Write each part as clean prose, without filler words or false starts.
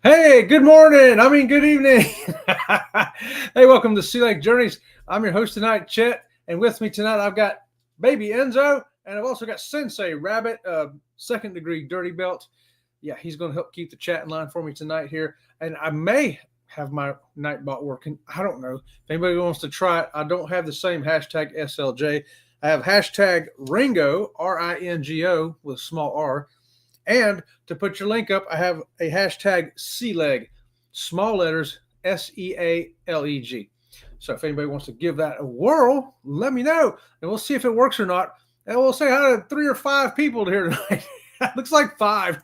Hey, good morning. Good evening. Hey, welcome to Sea Lake Journeys. I'm your host tonight, Chet, and with me tonight I've got baby Enzo, and I've also got Sensei Rabbit, second degree dirty belt. Yeah, he's going to help keep the chat in line for me tonight here, and I may have my Nightbot working. I don't know. If anybody wants to try it, I don't have the same hashtag SLJ. I have hashtag Ringo, RINGO with a small R. And to put your link up, I have a hashtag SeaLeg, small letters SEALEG. So if anybody wants to give that a whirl, let me know, and we'll see if it works or not. And we'll say hi to 3 or 5 people here tonight. Looks like 5.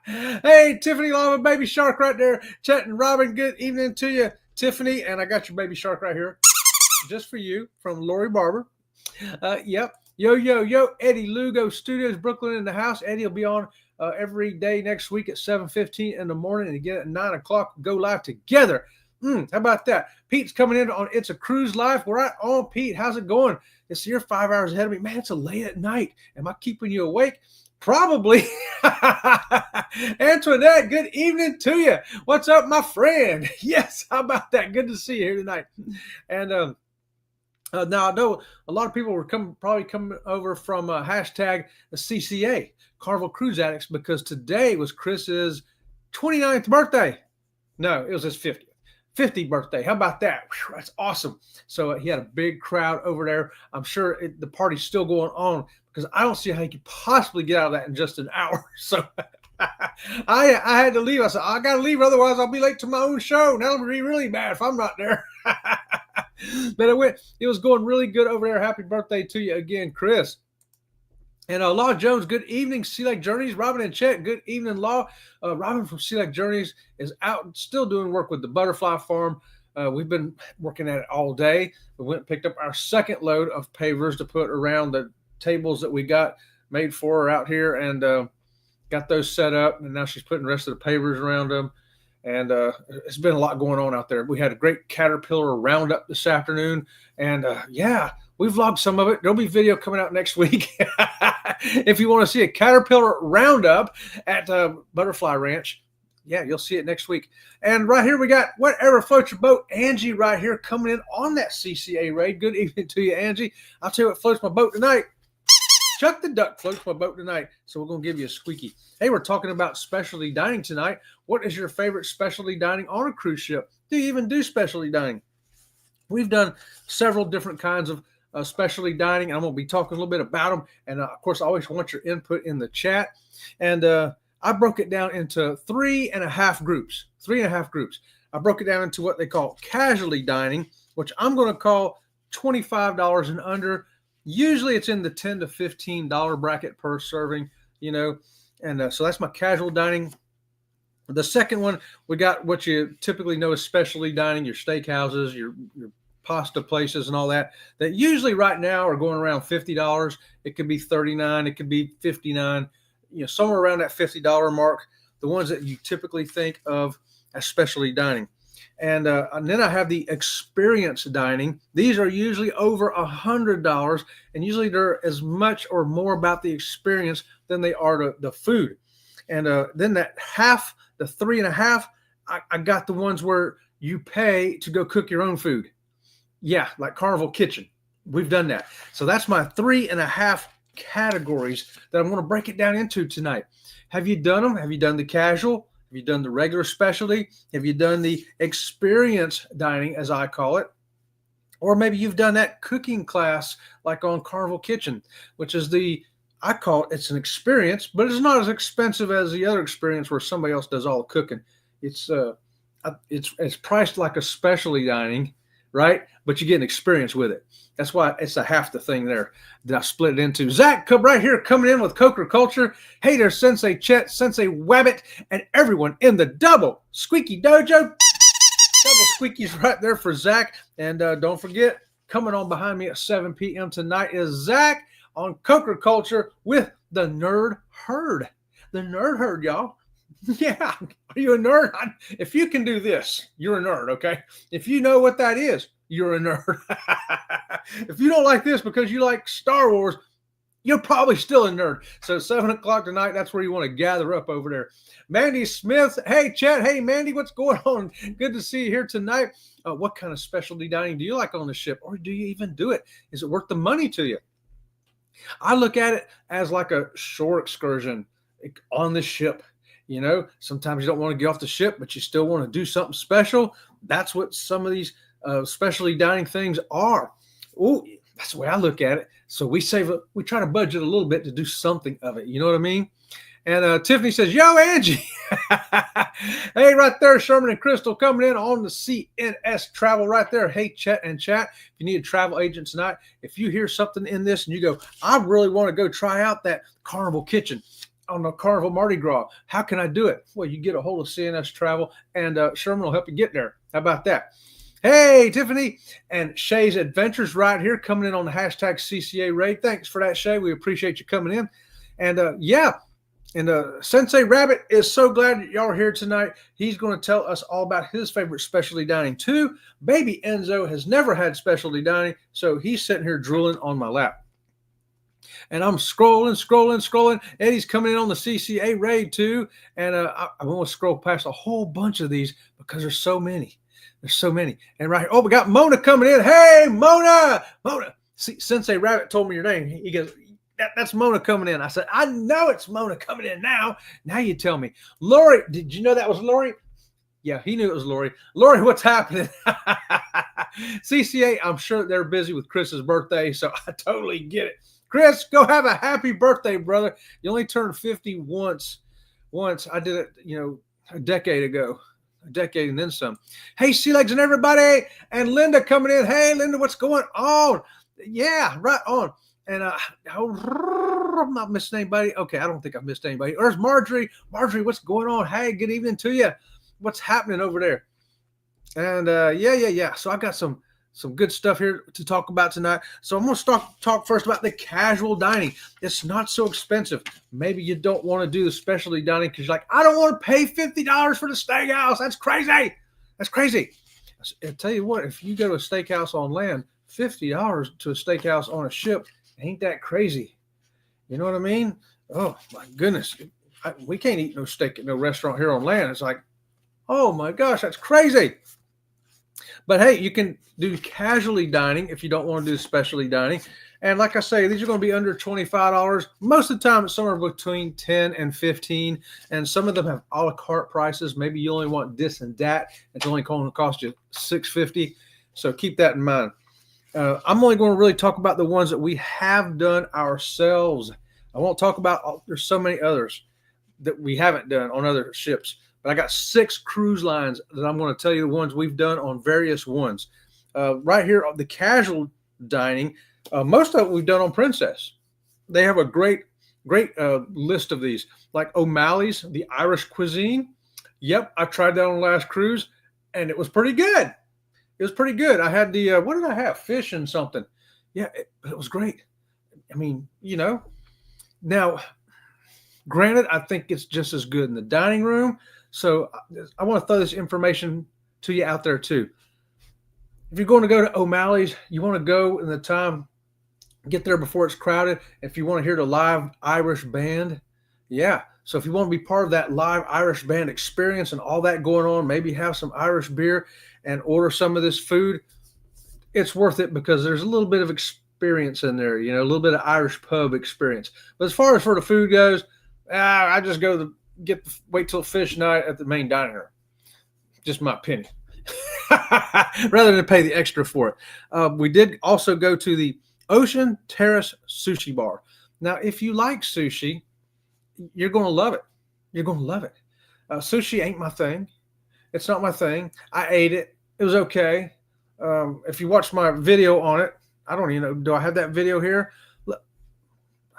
Hey, Tiffany Lava, baby shark right there. Chet and Robin, good evening to you, Tiffany. And I got your baby shark right here, just for you, from Lori Barber. Yep. Yo, Eddie Lugo Studios, Brooklyn in the house. Eddie will be on every day next week at 7:15 in the morning, and again at 9 o'clock. Go live together. How about that? Pete's coming in on It's a Cruise Live. We're right on, Pete. How's it going? You're 5 hours ahead of me. Man, it's a late at night. Am I keeping you awake? Probably. Antoinette, good evening to you. What's up, my friend? Yes, how about that? Good to see you here tonight. And now I know a lot of people were probably coming over from hashtag CCA, Carnival Cruise Addicts, because today was Chris's 29th birthday. No, it was his 50th birthday. How about that? Whew, that's awesome. So he had a big crowd over there. I'm sure the party's still going on, because I don't see how he could possibly get out of that in just an hour. So I had to leave. I said, I got to leave, otherwise I'll be late to my own show. And that'll be really bad if I'm not there. But it was going really good over there. Happy birthday to you again, Chris. And Law Jones, good evening, Sea Lake Journeys. Robin and Chet, good evening, Law. Robin from Sea Lake Journeys is out still doing work with the butterfly farm. We've been working at it all day. We went and picked up our second load of pavers to put around the tables that we got made for her out here, and got those set up. And now she's putting the rest of the pavers around them. And it's been a lot going on out there. We had a great caterpillar roundup this afternoon. And yeah, we vlogged some of it. There'll be video coming out next week. If you want to see a caterpillar roundup at Butterfly Ranch, yeah, you'll see it next week. And right here we got Whatever Floats Your Boat, Angie right here coming in on that CCA raid. Good evening to you, Angie. I'll tell you what floats my boat tonight. Chuck the Duck floats my boat tonight. So we're going to give you a squeaky. Hey, we're talking about specialty dining tonight. What is your favorite specialty dining on a cruise ship? Do you even do specialty dining? We've done several different kinds of specialty dining. I'm going to be talking a little bit about them. And of course, I always want your input in the chat. And I broke it down into 3.5 groups. 3.5 groups. I broke it down into what they call casualty dining, which I'm going to call $25 and under. Usually it's in the $10 to $15 bracket per serving, and so that's my casual dining. The second one, we got what you typically know as specialty dining, your steakhouses, your pasta places and all that usually right now are going around $50. It could be $39, it could be $59, somewhere around that $50 mark, the ones that you typically think of as specialty dining. And then I have the experience dining. These are usually over $100, and usually they're as much or more about the experience than they are the food. And then that half, the 3.5, I got the ones where you pay to go cook your own food. Yeah, like Carnival Kitchen. We've done that. So that's my 3.5 categories that I'm going to break it down into tonight. Have you done them? Have you done the casual? Have you done the regular specialty? Have you done the experience dining, as I call it? Or maybe you've done that cooking class like on Carnival Kitchen, which is I call it's an experience, but it's not as expensive as the other experience where somebody else does all the cooking. It's priced like a specialty dining, right? But you get an experience with it. That's why it's a half the thing there that I split it into. Zach, come right here, coming in with Coker Culture. Hey there, Sensei Chet, Sensei Wabbit, and everyone in the double Squeaky Dojo. Double Squeakies right there for Zach. And don't forget, coming on behind me at 7 p.m. tonight is Zach on Coker Culture with the Nerd Herd. The Nerd Herd, y'all. Yeah. Are you a nerd? If you can do this, you're a nerd, okay? If you know what that is, you're a nerd. If you don't like this because you like Star Wars, you're probably still a nerd. So 7 o'clock tonight, that's where you want to gather up over there. Mandy Smith, hey, Chet, hey, Mandy, what's going on? Good to see you here tonight. What kind of specialty dining do you like on the ship, or do you even do it? Is it worth the money to you? I look at it as like a shore excursion on the ship. You know, sometimes you don't want to get off the ship, but you still want to do something special. That's what some of these specialty dining things are. Oh, that's the way I look at it. So we try to budget a little bit to do something of it. You know what I mean? And Tiffany says, yo, Angie. Hey, right there, Sherman and Crystal coming in on the CNS Travel right there. Hey, Chet and Chat, if you need a travel agent tonight, if you hear something in this and you go, I really want to go try out that Carnival Kitchen on the Carnival Mardi Gras, how can I do it? Well, you get a hold of CNS Travel, and Sherman will help you get there. How about that? Hey, Tiffany and Shay's Adventures right here coming in on the hashtag CCA Raid. Thanks for that, Shay. We appreciate you coming in. And Sensei Rabbit is so glad that y'all are here tonight. He's going to tell us all about his favorite specialty dining too. Baby Enzo has never had specialty dining, so he's sitting here drooling on my lap. And I'm scrolling. Eddie's coming in on the CCA Raid too. And I want to scroll past a whole bunch of these because there's so many. There's so many. And right here, oh, we got Mona coming in. Hey, Mona. See, Sensei Rabbit told me your name. He goes, that's Mona coming in. I said, I know it's Mona coming in now. Now you tell me. Lori, did you know that was Lori? Yeah, he knew it was Lori. Lori, what's happening? CCA, I'm sure they're busy with Chris's birthday, so I totally get it. Chris, go have a happy birthday, brother. You only turned 50 once. I did it, a decade ago. A decade and then some. Hey, Sea Legs and everybody. And Linda coming in. Hey, Linda, what's going on? Yeah, right on. And I'm not missing anybody. Okay, I don't think I've missed anybody. There's Marjorie. Marjorie, what's going on? Hey, good evening to you. What's happening over there? And yeah. So I got some good stuff here to talk about tonight. So I'm going to talk first about the casual dining. It's not so expensive. Maybe you don't want to do the specialty dining because you're like, I don't want to pay $50 for the steakhouse. That's crazy. I'll tell you what, if you go to a steakhouse on land, $50 to a steakhouse on a ship, ain't that crazy? You know what I mean? Oh, my goodness. We can't eat no steak at no restaurant here on land. It's like, oh, my gosh, that's crazy. But, hey, you can do casually dining if you don't want to do specialty dining. And like I say, these are going to be under $25. Most of the time, it's somewhere between $10 and $15. And some of them have a la carte prices. Maybe you only want this and that. It's only going to cost you $6.50. So keep that in mind. I'm only going to really talk about the ones that we have done ourselves. I won't talk about, there's so many others that we haven't done on other ships. But I got 6 cruise lines that I'm going to tell you the ones we've done on various ones. Right here, the casual dining, most of it we've done on Princess. They have a great list of these. Like O'Malley's, the Irish cuisine. Yep, I tried that on the last cruise, and it was pretty good. It was pretty good. I had the, what did I have? Fish and something. Yeah, it was great. I mean, Now, granted, I think it's just as good in the dining room. So I want to throw this information to you out there too. If you're going to go to O'Malley's, you want to go in the time, get there before it's crowded. If you want to hear the live Irish band, yeah. So if you want to be part of that live Irish band experience and all that going on, maybe have some Irish beer and order some of this food, it's worth it because there's a little bit of experience in there, a little bit of Irish pub experience. But as far as for the food goes, I just go wait till fish night at the main dining room. Just my opinion. Rather than pay the extra for it. We did also go to the Ocean Terrace Sushi Bar. Now, if you like sushi, you're going to love it. You're going to love it. Sushi ain't my thing. It's not my thing. I ate it. It was okay. If you watch my video on it, I don't even know. Do I have that video here? Look,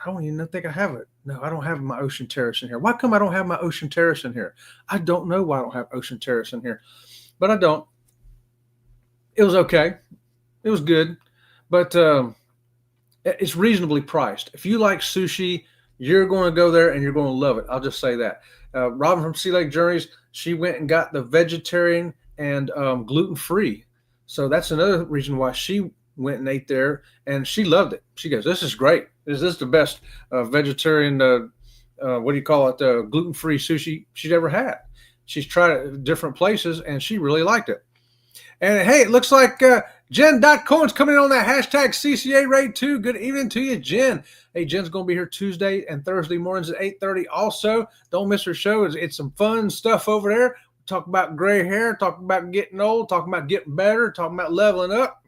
I don't even think I have it. No, I don't have my Ocean Terrace in here. Why come I don't have my Ocean Terrace in here? I don't know why I don't have Ocean Terrace in here, but I don't. It was okay. It was good, but it's reasonably priced. If you like sushi, you're going to go there and you're going to love it. I'll just say that. Robin from Sea Lake Journeys, she went and got the vegetarian and gluten-free. So that's another reason why she went and ate there, and she loved it. She goes, "This is great. This is the best vegetarian, what do you call it, gluten-free sushi she's ever had." She's tried it at different places, and she really liked it. And hey, it looks like Jen.Cohen's coming in on that hashtag CCA raid too. Good evening to you, Jen. Hey, Jen's going to be here Tuesday and Thursday mornings at 8:30. Also, don't miss her show. It's some fun stuff over there. Talk about gray hair, talking about getting old, talking about getting better, talking about leveling up.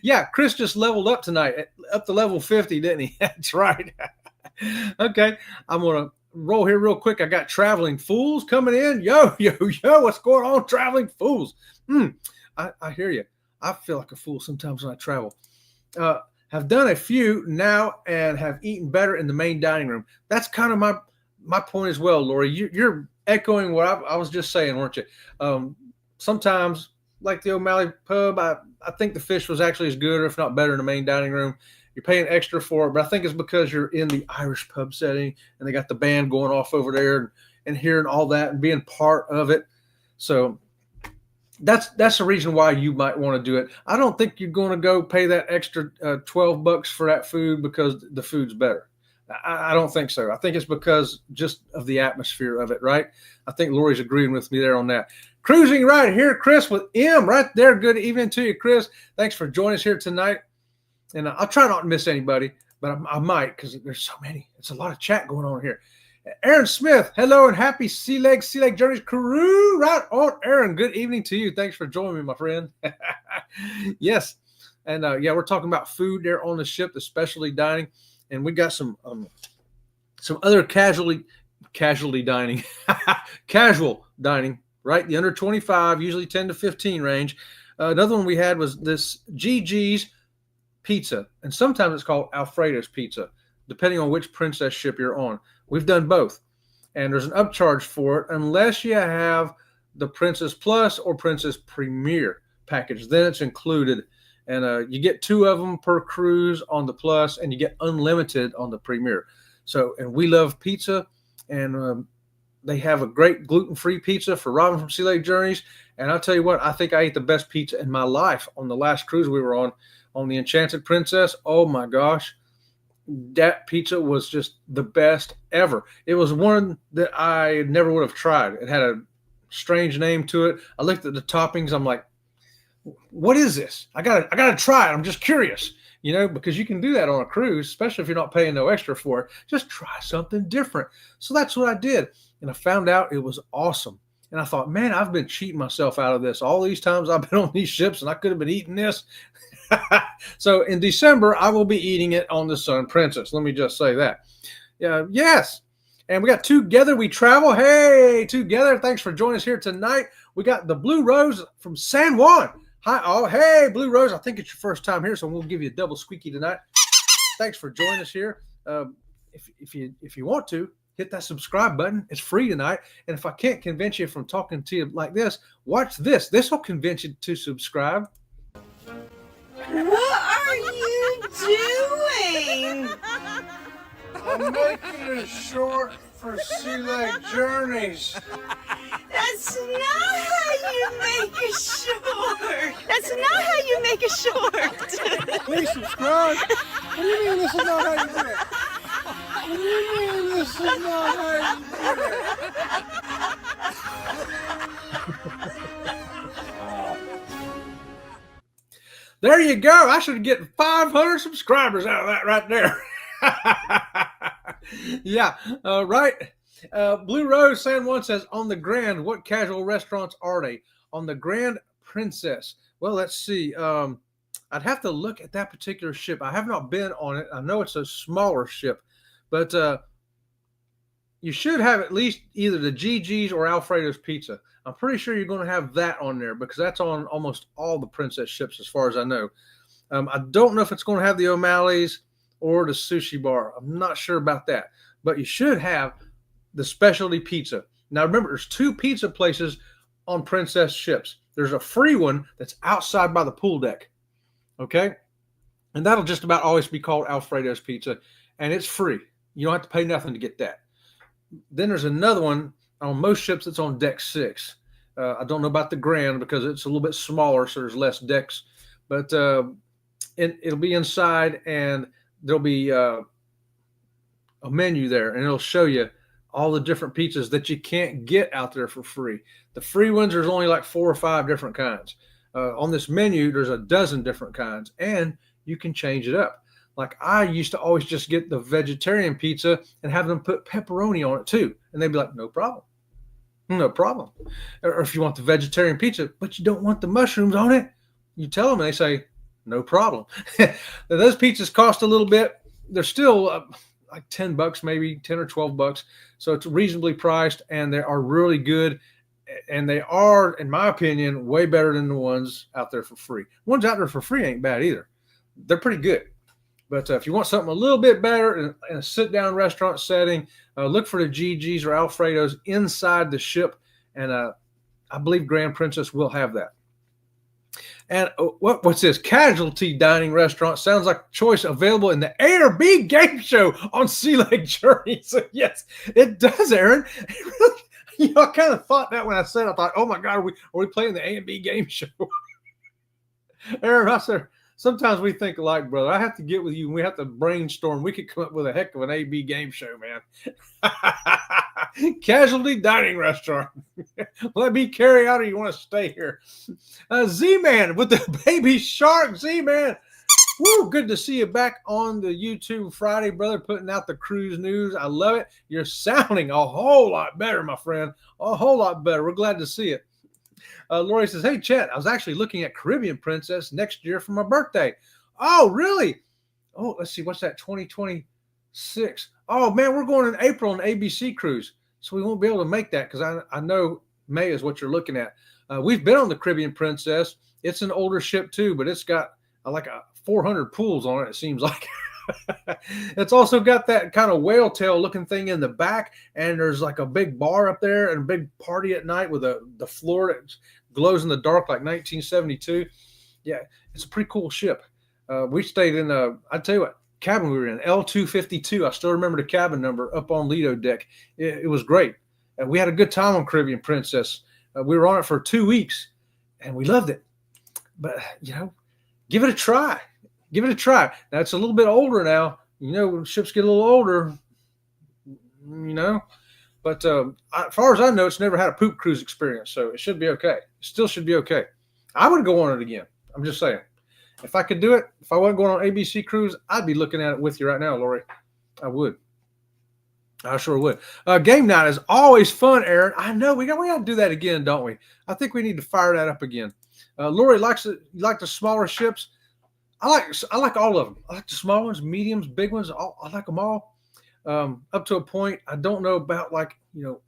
Yeah. Chris just leveled up tonight, up to level 50, didn't he? That's right. Okay, I'm going to roll here real quick. I got Traveling Fools coming in. Yo, what's going on, Traveling Fools? I hear you. I feel like a fool sometimes when I travel. Have done a few now and have eaten better in the main dining room. That's kind of my point as well, Lori. You're echoing what I was just saying, weren't you? Sometimes, like the O'Malley pub, I think the fish was actually as good, or if not better, in the main dining room. You're paying extra for it, but I think it's because you're in the Irish pub setting and they got the band going off over there and hearing all that and being part of it. So that's the reason why you might want to do it. I don't think you're going to go pay that extra $12 for that food because the food's better. I don't think so. I think it's because just of the atmosphere of it, right? I think Lori's agreeing with me there on that. Cruising right here, Chris with M right there. Good evening to you, Chris. Thanks for joining us here tonight. And I'll try not to miss anybody, but I might because there's so many. It's a lot of chat going on here. Aaron Smith, hello and happy Sea Leg Journeys crew. Right on, Aaron. Good evening to you. Thanks for joining me, my friend. Yes. And we're talking about food there on the ship, the specialty dining. And we got some other casualty dining, casual dining, right? The under 25, usually 10 to 15 range. Another one we had was this GG's pizza, and sometimes it's called Alfredo's pizza, depending on which princess ship you're on. We've done both, and there's an upcharge for it unless you have the Princess Plus or Princess Premier package. Then it's included, and you get 2 of them per cruise on the Plus, and you get unlimited on the Premier. So, and we love pizza, and they have a great gluten-free pizza for Robin from Sea Lake Journeys. And I'll tell you what, I think I ate the best pizza in my life on the last cruise we were on the Enchanted Princess. Oh my gosh, that pizza was just the best ever. It was one that I never would have tried. It had a strange name to it. I looked at the toppings. I'm like, what is this? I gotta try it. I'm just curious, because you can do that on a cruise, especially if you're not paying no extra for it. Just try something different. So that's what I did. And I found out it was awesome. And I thought, man, I've been cheating myself out of this. All these times I've been on these ships and I could have been eating this. So in December, I will be eating it on the Sun Princess. Let me just say that. Yes. And we got Together We Travel. Hey, Together. Thanks for joining us here tonight. We got the Blue Rose from San Juan. Hi, all. Hey, Blue Rose. I think it's your first time here, so we'll give you a double squeaky tonight. Thanks for joining us here. If you want to, hit that subscribe button. It's free tonight. And if I can't convince you from talking to you like this, watch this. This will convince you to subscribe. What are you doing? I'm making it short for Sea Lake Journeys. That's not how you make a short. That's not how you make a short. Please subscribe. What do you mean this is not how you do it? What do you mean this is not how you do it? There you go. I should get 500 subscribers out of that right there. Yeah, right. Blue Rose San Juan says, on the Grand, what casual restaurants are they? On the Grand Princess. Well, let's see. I'd have to look at that particular ship. I have not been on it. I know it's a smaller ship, but you should have at least either the GG's or Alfredo's Pizza. I'm pretty sure you're going to have that on there because that's on almost all the Princess ships as far as I know. I don't know if it's going to have the O'Malley's or the Sushi Bar. I'm not sure about that, but you should have the specialty pizza. Now, remember, there's 2 pizza places on Princess ships. There's a free one that's outside by the pool deck, okay? And that'll just about always be called Alfredo's Pizza, and it's free. You don't have to pay nothing to get that. Then there's another one on most ships that's on deck 6. I don't know about the Grand because it's a little bit smaller, so there's less decks. but it'll be inside, and there'll be a menu there, and it'll show you all the different pizzas that you can't get out there for free. The free ones, there's only like 4 or 5 different kinds. On this menu, there's a dozen different kinds, and you can change it up. Like I used to always just get the vegetarian pizza and have them put pepperoni on it too. And they'd be like, no problem. No problem. Or if you want the vegetarian pizza, but you don't want the mushrooms on it, you tell them and they say, no problem. Those pizzas cost a little bit. They're still like $10, maybe 10 or $12. So it's reasonably priced, and they are really good. And they are, in my opinion, way better than the ones out there for free. Ones out there for free ain't bad either. They're pretty good. But if you want something a little bit better in a sit-down restaurant setting, look for the GGs or Alfredos inside the ship. And I believe Grand Princess will have that. And what's this? Casualty Dining Restaurant sounds like a choice available in the A or B game show on Sea Lake Journey. So yes, it does, Aaron. It really, I kind of thought that when I said it. I thought, oh my God, are we playing the A and B game show? Aaron, I said, sometimes we think alike, brother. I have to get with you and we have to brainstorm. We could come up with a heck of an A-B game show, man. Casualty Dining Restaurant. Let me carry out, or you want to stay here? Z-Man with the baby shark. Z-Man. Woo, good to see you back on the YouTube Friday, brother, putting out the cruise news. I love it. You're sounding a whole lot better, my friend. A whole lot better. We're glad to see it. Lori says, hey, Chet, I was actually looking at Caribbean Princess next year for my birthday. Oh, really? Oh, let's see. What's that? 2026. Oh, man, we're going in April on ABC cruise. So we won't be able to make that because I know May is what you're looking at. We've been on the Caribbean Princess. It's an older ship, too, but it's got like 400 pools on it, it seems like. It's also got that kind of whale tail looking thing in the back, and there's like a big bar up there and a big party at night with the floor that glows in the dark like 1972. Yeah, it's a pretty cool ship. We stayed in I tell you what, cabin we were in, L252. I still remember the cabin number up on Lido deck. It was great. We had a good time on Caribbean Princess. We were on it for 2 weeks, and we loved it. But, give it a try. Give it a try. Now, it's a little bit older now. When ships get a little older, But as far as I know, it's never had a poop cruise experience, so it should be okay. It still should be okay. I would go on it again. I'm just saying. If I could do it, if I wasn't going on ABC cruise, I'd be looking at it with you right now, Lori. I would. I sure would. Game night is always fun, Aaron. I know. We got to do that again, don't we? I think we need to fire that up again. Lori like the smaller ships. I like all of them. I like the small ones, mediums, big ones. I like them all. Up to a point. I don't know about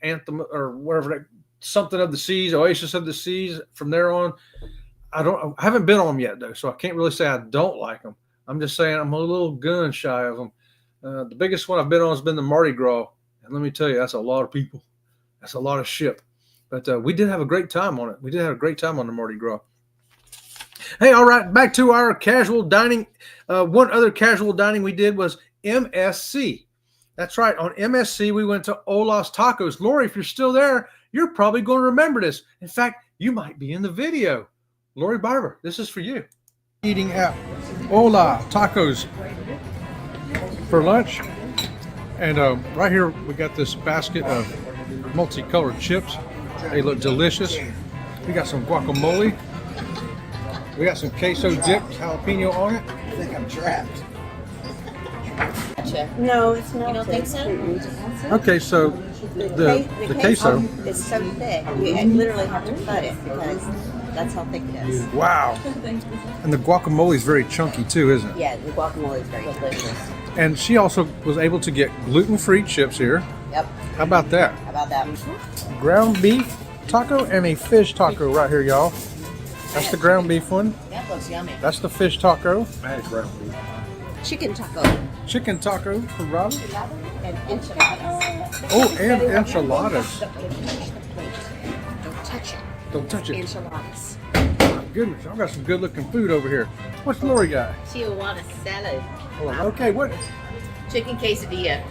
Anthem or whatever, something of the seas, Oasis of the Seas. From there on, I haven't been on them yet though, so I can't really say I don't like them. I'm just saying I'm a little gun shy of them. The biggest one I've been on has been the Mardi Gras, and let me tell you, that's a lot of people. That's a lot of ship. But we did have a great time on it. We did have a great time on the Mardi Gras. Hey, all right, back to our casual dining. One other casual dining we did was MSC. That's right. On MSC, we went to Ola's Tacos. Lori, if you're still there, you're probably going to remember this. In fact, you might be in the video. Lori Barber, this is for you. Eating at Ola Tacos for lunch. And right here, we got this basket of multicolored chips. They look delicious. We got some guacamole. We got some queso dip, jalapeno on it. I think I'm trapped. No, it's not. You don't think so? Okay, so the queso is so thick. You literally have to cut it because that's how thick it is. Wow. And the guacamole is very chunky too, isn't it? Yeah, the guacamole is very delicious. And she also was able to get gluten-free chips here. Yep. How about that? How about that? Ground beef taco and a fish taco right here, y'all. That's the ground beef one. That looks yummy. That's the fish taco. I had ground beef. Chicken taco. Chicken taco for Robin. And enchiladas. Oh, and enchiladas. Don't touch it. Don't touch it. Enchiladas. My goodness, I've got some good-looking food over here. What's Lori got? Tijuana salad. Okay, what? Chicken quesadilla.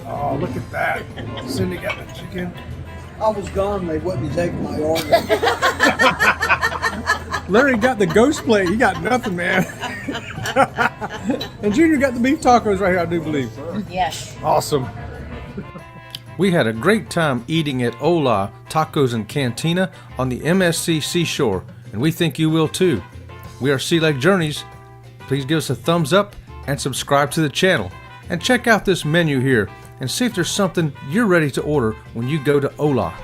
Oh, look at that. Cindy got the chicken. I was gone, they wouldn't be taking my order. Larry got the ghost plate. He got nothing, man. And Junior got the beef tacos right here, I do believe. Yes. Awesome. We had a great time eating at Hola Tacos and Cantina on the MSC Seashore, and we think you will too. We are Sea Lake Journeys. Please give us a thumbs up and subscribe to the channel. And check out this menu here and see if there's something you're ready to order when you go to Hola.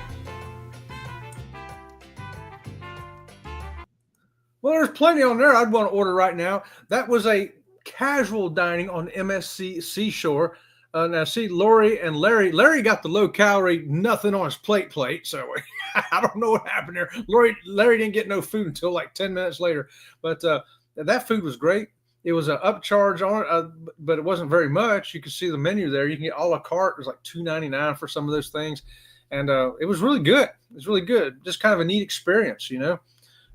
Well, there's plenty on there I'd want to order right now. That was a casual dining on MSC Seashore. Now, see, Lori and Larry got the low-calorie, nothing on his plate, so I don't know what happened there. Larry didn't get no food until like 10 minutes later. But that food was great. It was an upcharge on it, but it wasn't very much. You can see the menu there. You can get a la carte. It was like $2.99 for some of those things. And it was really good. It was really good. Just kind of a neat experience, you know.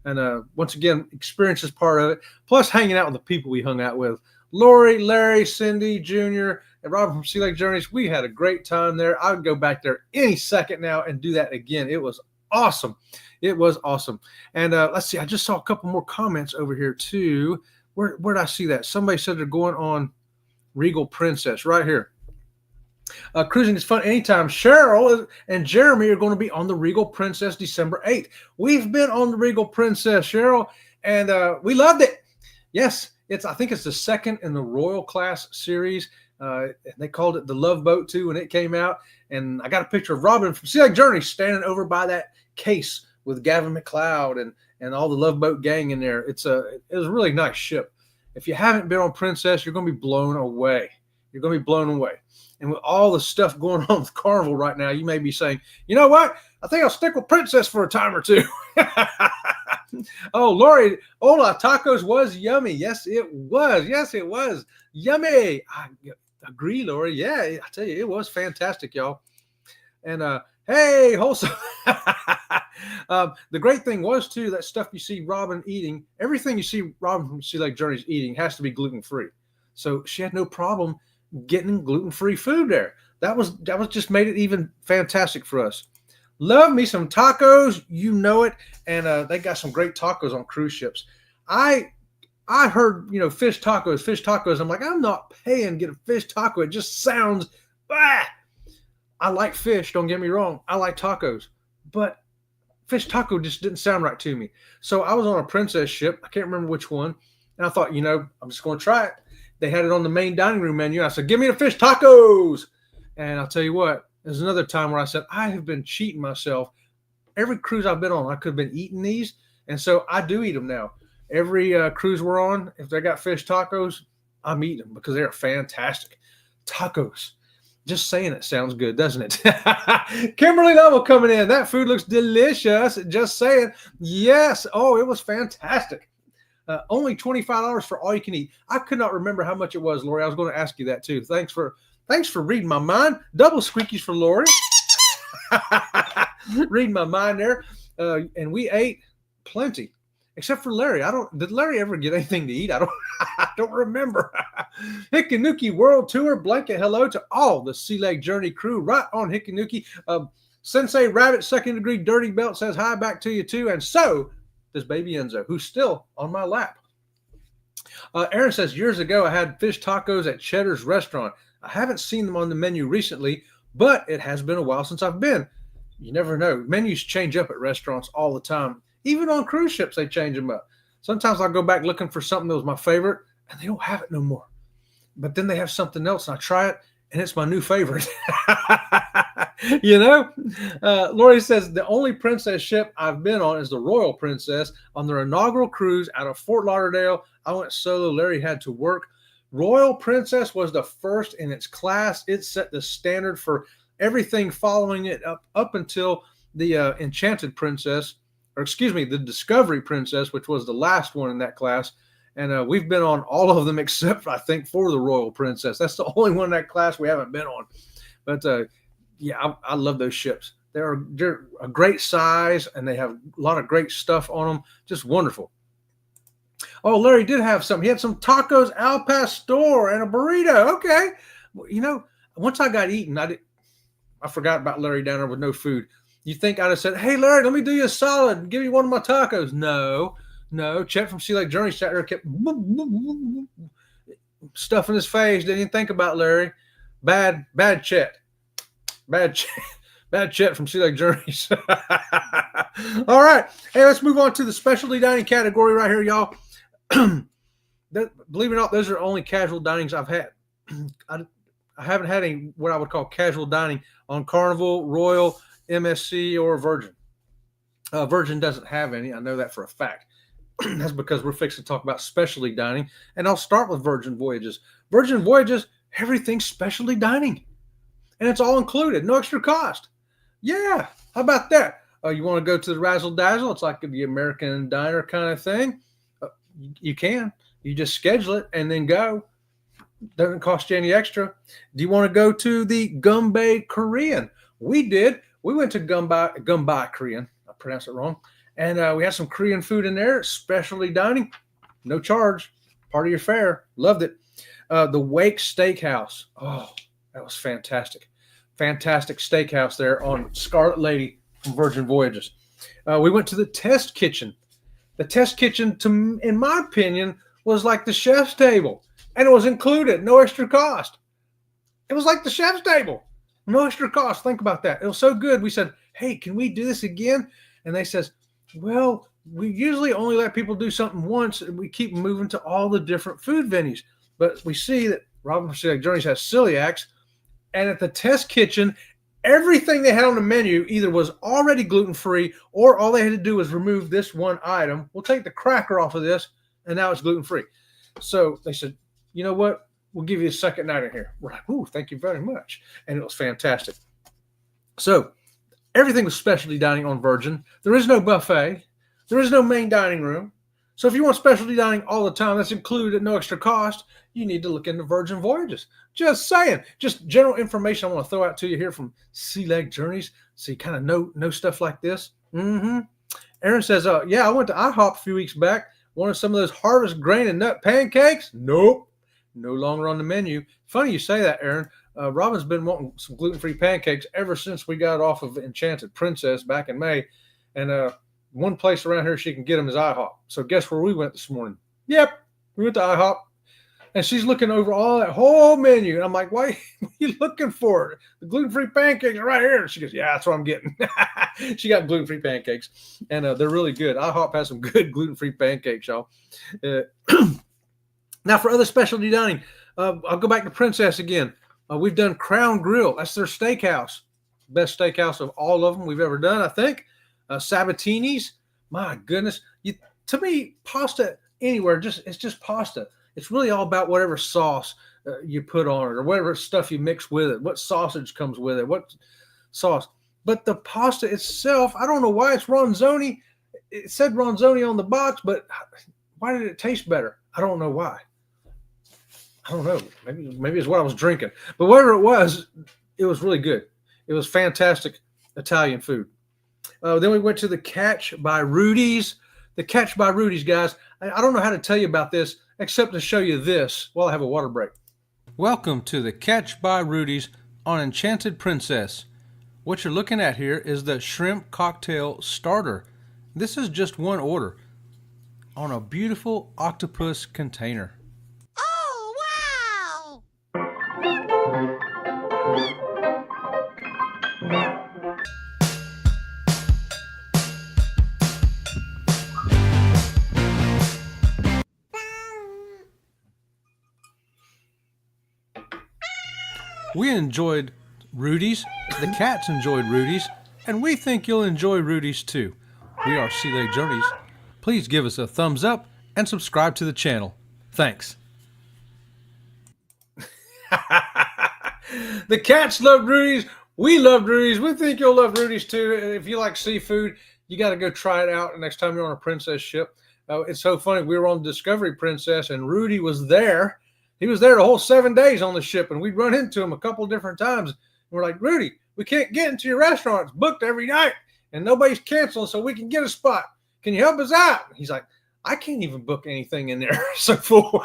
And once again, experience is part of it. Plus hanging out with the people we hung out with. Lori, Larry, Cindy, Junior, and Robert from Sea Lake Journeys. We had a great time there. I would go back there any second now and do that again. It was awesome. It was awesome. And let's see. I just saw a couple more comments over here too. Where did I see that? Somebody said they're going on Regal Princess right here. Cruising is fun anytime. Cheryl and Jeremy are going to be on the Regal Princess December 8th. We've been on the Regal Princess, Cheryl, and we loved it. Yes, I think it's the second in the Royal Class series. They called it the Love Boat too when it came out. And I got a picture of Robin from Sea Lake Journey standing over by that case with Gavin McLeod and all the Love Boat gang in there. It was a really nice ship. If you haven't been on Princess, you're going to be blown away. You're going to be blown away. And with all the stuff going on with Carnival right now, you may be saying, you know what? I think I'll stick with Princess for a time or two. Oh, Lori, Hola Tacos was yummy. Yes, it was. Yes, it was. Yummy. I agree, Lori. Yeah, I tell you, it was fantastic, y'all. And hey, wholesome. The great thing was, too, that stuff you see Robin eating, everything you see Robin from Sea Lake Journeys eating has to be gluten-free. So she had no problem getting gluten-free food there. That was just made it even fantastic for us. Love me some tacos, you know it, and they got some great tacos on cruise ships. I heard, you know, fish tacos. I'm like, I'm not paying to get a fish taco. It just sounds I like fish, don't get me wrong. I like tacos, but fish taco just didn't sound right to me. So I was on a Princess ship. I can't remember which one, and I thought, you know, I'm just going to try it. They had it on the main dining room menu. I said, give me the fish tacos. And I'll tell you what, there's another time where I said, I have been cheating myself. Every cruise I've been on, I could have been eating these. And so I do eat them now. Every cruise we're on, if they got fish tacos, I'm eating them because they're fantastic. Tacos. Just saying it sounds good, doesn't it? Kimberly Lovell coming in. That food looks delicious. Just saying. Yes. Oh, it was fantastic. Only $25 for all you can eat. I could not remember how much it was, Lori. I was going to ask you that too. Thanks for reading my mind. Double squeakies for Lori. Reading my mind there. And we ate plenty, except for Larry. Did Larry ever get anything to eat? I don't remember. Hikanuki World Tour blanket hello to all the Sea Lake Journey crew right on Hikanuki. Sensei Rabbit Second Degree Dirty Belt says hi back to you too. And so does baby Enzo, who's still on my lap. Aaron says, years ago, I had fish tacos at Cheddar's restaurant. I haven't seen them on the menu recently, but it has been a while since I've been. You never know. Menus change up at restaurants all the time. Even on cruise ships, they change them up. Sometimes I'll go back looking for something that was my favorite, and they don't have it no more. But then they have something else, and I try it, and it's my new favorite. You know? Lori says, the only Princess ship I've been on is the Royal Princess. On their inaugural cruise out of Fort Lauderdale, I went solo. Larry had to work. Royal Princess was the first in its class. It set the standard for everything following it up until the Enchanted Princess, or excuse me, the Discovery Princess, which was the last one in that class. And we've been on all of them except, I think, for the Royal Princess. That's the only one in that class we haven't been on. But yeah, I love those ships. They're a great size, and they have a lot of great stuff on them. Just wonderful. Oh, Larry did have some. He had some tacos al pastor and a burrito. Okay. You know, once I got eaten, I forgot about Larry down there with no food. You think I'd have said, hey, Larry, let me do you a solid and give you one of my tacos. No, No, Chet from Sea Lake Journey sat there, kept stuffing his face. Didn't even think about Larry. Bad Chet. Bad Chet. Bad Chet from Sea Lake Journeys. All right. Hey, let's move on to the specialty dining category right here, y'all. Believe it or not, those are only casual dinings I've had. I haven't had any what I would call casual dining on Carnival, Royal, MSC, or Virgin. Virgin doesn't have any. I know that for a fact. That's because we're fixing to talk about specialty dining. And I'll start with Virgin Voyages. Virgin Voyages, everything's specialty dining. And it's all included. No extra cost. Yeah. How about that? You want to go to the Razzle Dazzle? It's like the American Diner kind of thing. You can. You just schedule it and then go. Doesn't cost you any extra. Do you want to go to the Gumbay Korean? We did. We went to Gumbay Korean. I pronounced it wrong. And we had some Korean food in there. Specialty dining. No charge. Part of your fare. Loved it. The Wake Steakhouse. Oh, that was fantastic. Fantastic steakhouse there on Scarlet Lady from Virgin Voyages. We went to the Test Kitchen. The Test Kitchen, in my opinion, was like the chef's table. And it was included. No extra cost. It was like the chef's table. No extra cost. Think about that. It was so good. We said, hey, can we do this again? And they says, well, we usually only let people do something once, and we keep moving to all the different food venues. But we see that Robin from Journeys has celiacs. And at the Test Kitchen, everything they had on the menu either was already gluten-free or all they had to do was remove this one item. We'll take the cracker off of this, and now it's gluten-free. So they said, you know what? We'll give you a second night in here. We're like, ooh, thank you very much. And it was fantastic. So everything was specialty dining on Virgin. There is no buffet. There is no main dining room. So if you want specialty dining all the time, that's included at no extra cost, you need to look into Virgin Voyages. Just saying. Just general information I want to throw out to you here from Sea Lake Journeys so you kind of know stuff like this. Aaron says, yeah, I went to IHOP a few weeks back. Wanted some of those Harvest Grain and Nut pancakes? Nope. No longer on the menu. Funny you say that, Aaron. Robin's been wanting some gluten-free pancakes ever since we got off of Enchanted Princess back in May. And one place around here she can get them is IHOP. So guess where we went this morning? Yep, we went to IHOP. And she's looking over all that whole menu. And I'm like, why are you looking for it? The gluten-free pancakes are right here. And she goes, yeah, that's what I'm getting. She got gluten-free pancakes. And they're really good. IHOP has some good gluten-free pancakes, y'all. Now, for other specialty dining, I'll go back to Princess again. We've done Crown Grill. That's their steakhouse. Best steakhouse of all of them we've ever done, I think. Sabatini's. My goodness. To me, pasta anywhere, it's just pasta. It's really all about whatever sauce you put on it or whatever stuff you mix with it, what sausage comes with it, what sauce. But the pasta itself, I don't know why it's Ronzoni. It said Ronzoni on the box, but why did it taste better? I don't know why. I don't know. Maybe it's what I was drinking. But whatever it was really good. It was fantastic Italian food. Then we went to the Catch by Rudy's. The Catch by Rudy's, guys. I don't know how to tell you about this except to show you this while I have a water break. Welcome to the Catch by Rudy's on Enchanted Princess. What you're looking at here is the shrimp cocktail starter. This is just one order on a beautiful octopus container. Oh, wow! We enjoyed Rudy's, the cats enjoyed Rudy's, and we think you'll enjoy Rudy's too. We are Sea Lake Journeys. Please give us a thumbs up and subscribe to the channel. Thanks. The cats love Rudy's. We love Rudy's. We think you'll love Rudy's too. If you like seafood, you got to go try it out next time you're on a Princess ship. It's so funny. We were on Discovery Princess and Rudy was there. He was there the whole 7 days on the ship, and we'd run into him a couple of different times. And we're like, Rudy, we can't get into your restaurant. It's booked every night, and nobody's canceling, so we can get a spot. Can you help us out? He's like, I can't even book anything in there. So full.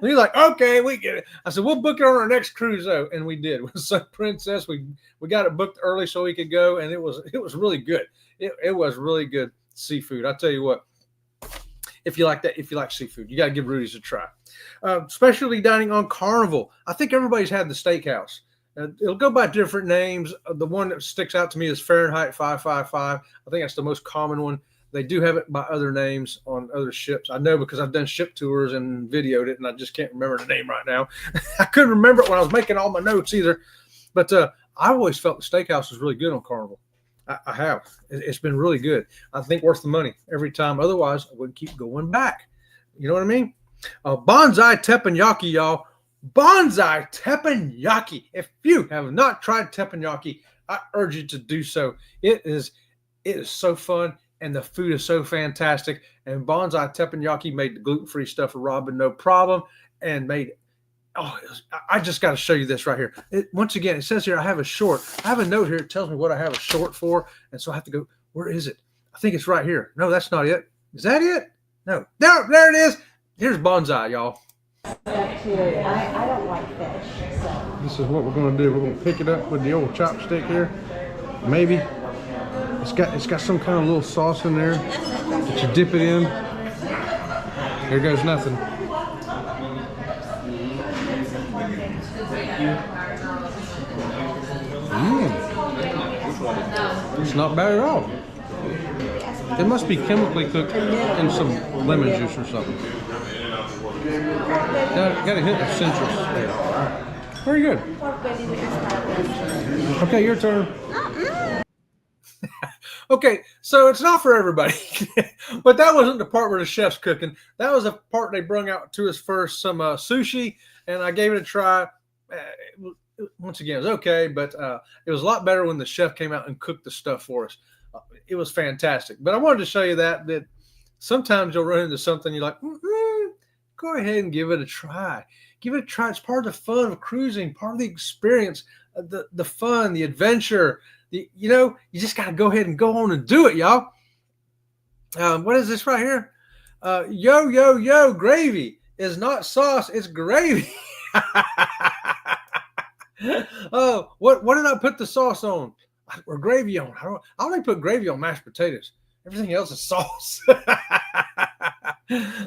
He's like, okay, we get it. I said, we'll book it on our next cruise, though. And we did. With Sun Princess, we got it booked early so we could go, and it was really good. It was really good. seafood. I tell you what, if you like seafood, you got to give Rudy's a try. Specialty dining on Carnival. I think everybody's had the steakhouse. It'll go by different names. The one that sticks out to me is Fahrenheit 555. I think that's the most common one. They do have it by other names on other ships. I know because I've done ship tours and videoed it, and I just can't remember the name right now. I couldn't remember it when I was making all my notes either. But I always felt the steakhouse was really good on Carnival. I have. It's been really good. I think worth the money every time. Otherwise, I wouldn't keep going back. You know what I mean? Bonsai teppanyaki, y'all. Bonsai teppanyaki. If you have not tried teppanyaki, I urge you to do so. It is so fun, and the food is so fantastic. And Bonsai teppanyaki made the gluten-free stuff for Robin no problem, and made I just got to show you this right here. Once again, it says here I have a short. I have a note here. It tells me what I have a short for, and so I have to go. Where is it? I think it's right here. No, that's not it. Is that it? No. There it is. Here's Bonsai, y'all. I don't like fish, so. This is what we're going to do. We're going to pick it up with the old chopstick here. Maybe. It's got some kind of little sauce in there that you dip it in. Here goes nothing. It's not bad at all. It must be chemically cooked in some lemon juice or something. Got to hit the citrus there. All right. Very good. Okay, your turn. Okay, so it's not for everybody, but that wasn't the part where the chef's cooking. That was the part they brung out to us first, some sushi, and I gave it a try. Once again, it was okay, but it was a lot better when the chef came out and cooked the stuff for us. It was fantastic. But I wanted to show you that sometimes you'll run into something you're like, go ahead and give it a try. Give it a try. It's part of the fun of cruising, part of the experience, the fun, the adventure. You just got to go ahead and go on and do it, y'all. What is this right here? Yo, gravy is not sauce, it's gravy. Oh, what did I put the sauce on? Or gravy on? I only put gravy on mashed potatoes. Everything else is sauce.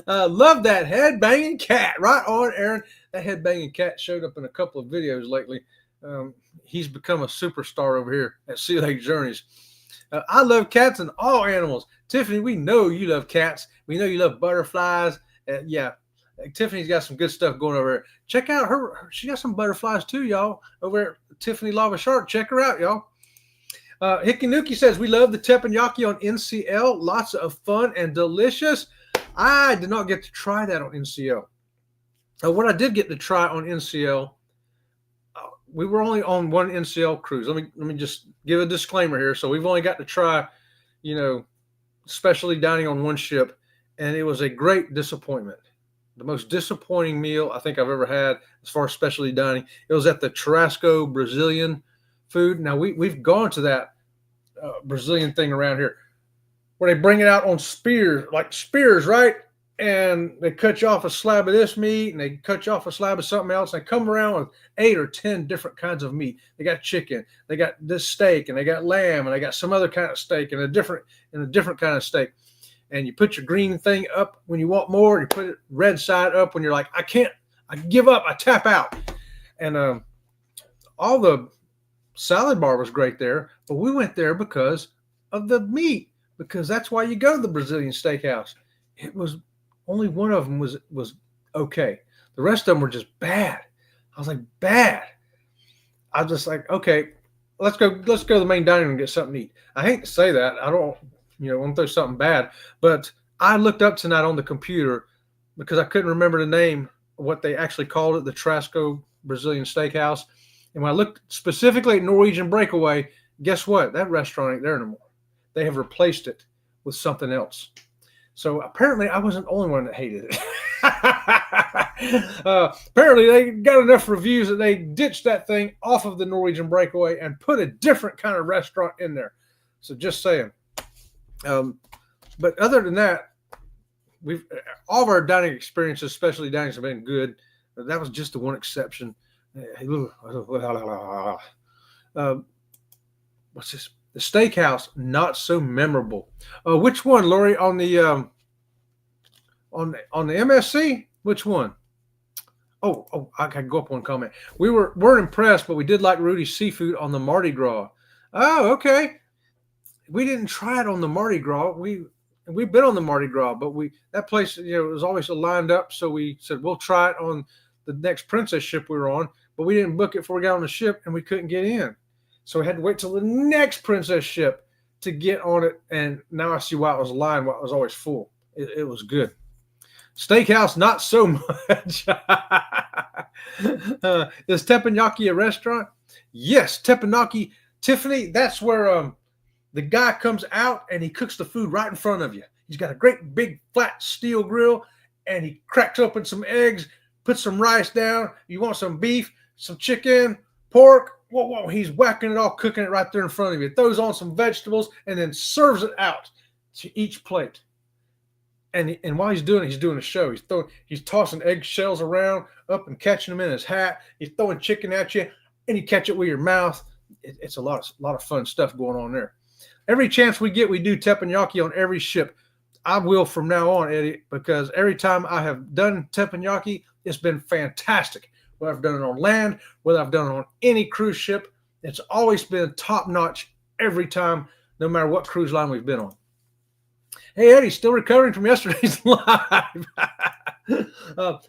Love that head banging cat. Right on, Aaron. That head banging cat showed up in a couple of videos lately. He's become a superstar over here at Sea Lake Journeys. I love cats and all animals. Tiffany, we know you love cats. We know you love butterflies. Yeah, Tiffany's got some good stuff going over there. Check out her. She got some butterflies too, y'all. Over at Tiffany Lava Shark. Check her out, y'all. Hikinuki says, we love the teppanyaki on NCL. Lots of fun and delicious. I did not get to try that on NCL. What I did get to try on NCL, we were only on one NCL cruise. Let me just give a disclaimer here. So we've only got to try, specialty dining on one ship, and it was a great disappointment. The most disappointing meal I think I've ever had as far as specialty dining. It was at the Tarasco Brazilian food. Now we've gone to that Brazilian thing around here where they bring it out on spears, right? And they cut you off a slab of this meat, and they cut you off a slab of something else. And they come around with 8 or 10 different kinds of meat. They got chicken, they got this steak, and they got lamb, and they got some other kind of steak, and a different kind of steak. And you put your green thing up when you want more. You put it red side up when you're like, I give up, I tap out. And all the salad bar was great there, but we went there because of the meat, because that's why you go to the Brazilian steakhouse. It was only one of them was okay. The rest of them were just bad. I was like, bad. I was just like, okay, let's go to the main dining room and get something to eat. I hate to say that. I don't, want to throw something bad, but I looked up tonight on the computer because I couldn't remember the name of what they actually called it, the Tarasco Brazilian Steakhouse. And when I looked specifically at Norwegian Breakaway, guess what? That restaurant ain't there anymore. They have replaced it with something else. So apparently I wasn't the only one that hated it. Apparently they got enough reviews that they ditched that thing off of the Norwegian Breakaway and put a different kind of restaurant in there. So just saying. But other than that, all of our dining experiences, especially dinings, have been good. That was just the one exception. What's this? The steakhouse, not so memorable. Which one, Lori? On the MSC? Which one? Oh, I can go up one comment. We weren't impressed, but we did like Rudy's seafood on the Mardi Gras. Oh, okay. We didn't try it on the Mardi Gras. We've been on the Mardi Gras, but that place, was always lined up. So we said we'll try it on the next Princess ship we were on, but we didn't book it before we got on the ship, and we couldn't get in. So we had to wait till the next Princess ship to get on it. And now I see why it was lined, why it was always full. It was good. Steakhouse, not so much. Is teppanyaki a restaurant? Yes, teppanyaki. Tiffany, that's where the guy comes out and he cooks the food right in front of you. He's got a great big flat steel grill, and he cracks open some eggs, puts some rice down. You want some beef, some chicken, pork. Whoa, he's whacking it all, cooking it right there in front of you. Throws on some vegetables and then serves it out to each plate. And while he's doing it, he's doing a show. He's tossing eggshells around, up and catching them in his hat. He's throwing chicken at you, and you catch it with your mouth. It's a lot of fun stuff going on there. Every chance we get, we do teppanyaki on every ship. I will from now on, Eddie, because every time I have done teppanyaki, it's been fantastic. Whether I've done it on land, whether I've done it on any cruise ship, it's always been top notch every time, no matter what cruise line we've been on. Hey, Eddie, still recovering from yesterday's live.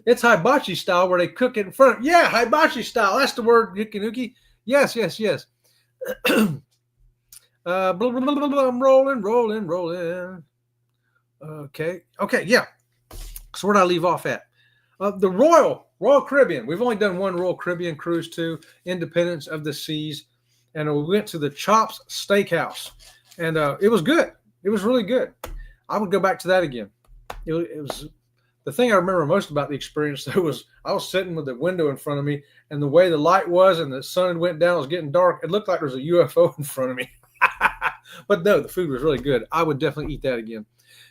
It's hibachi style where they cook it in front. Yeah, hibachi style. That's the word, Yuki. Yes. Blah, blah, blah, blah, blah, I'm rolling. Okay, yeah. So where did I leave off at? The Royal Caribbean. We've only done one Royal Caribbean cruise to Independence of the Seas, and we went to the Chops Steakhouse, and it was good. It was really good. I would go back to that again. It was the thing I remember most about the experience. Though was I was sitting with the window in front of me, and the way the light was, and the sun went down, it was getting dark. It looked like there was a UFO in front of me. But no, the food was really good. I would definitely eat that again.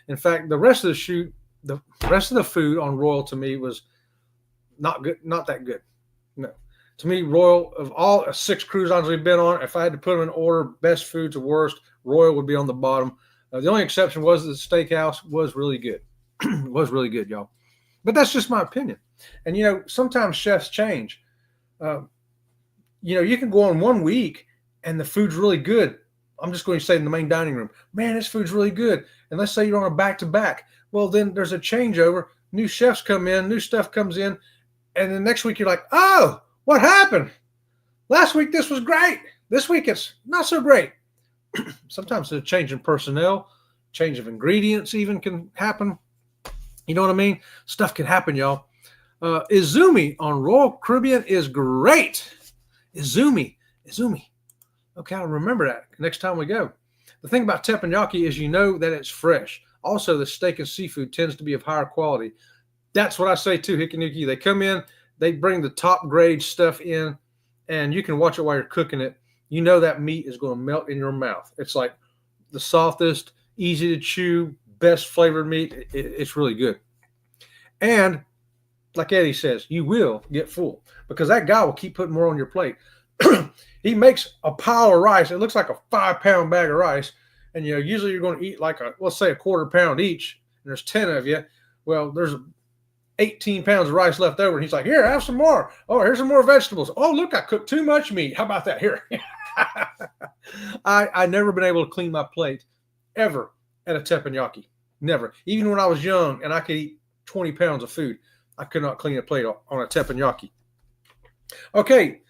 In fact, the rest of the food on Royal to me was not good, not that good. No. To me, Royal, of all 6 cruise lines we've been on, if I had to put them in order, best food to worst, Royal would be on the bottom. The only exception was the steakhouse was really good. Was really good, y'all. But that's just my opinion. And, sometimes chefs change. You can go on 1 week and the food's really good. I'm just going to say in the main dining room, man, this food's really good. And let's say you're on a back-to-back. Well, then there's a changeover. New chefs come in, new stuff comes in. And the next week you're like, oh, what happened? Last week this was great. This week it's not so great. Sometimes a change in personnel, change of ingredients even can happen. You know what I mean? Stuff can happen, y'all. Izumi on Royal Caribbean is great. Izumi. Okay, I'll remember that next time we go. The thing about teppanyaki is that it's fresh. Also, the steak and seafood tends to be of higher quality. That's what I say too, Hikanuki. They come in, they bring the top grade stuff in, and you can watch it while you're cooking it. You know that meat is going to melt in your mouth. It's like the softest, easy to chew, best flavored meat. It's really good. And like Eddie says, you will get full because that guy will keep putting more on your plate. He makes a pile of rice. It looks like a 5-pound bag of rice. And, usually you're going to eat like let's say a quarter pound each. And there's 10 of you. Well, there's 18 pounds of rice left over. And he's like, here, have some more. Oh, here's some more vegetables. Oh, look, I cooked too much meat. How about that? Here. I never been able to clean my plate ever at a teppanyaki. Never. Even when I was young and I could eat 20 pounds of food, I could not clean a plate on a teppanyaki. Okay.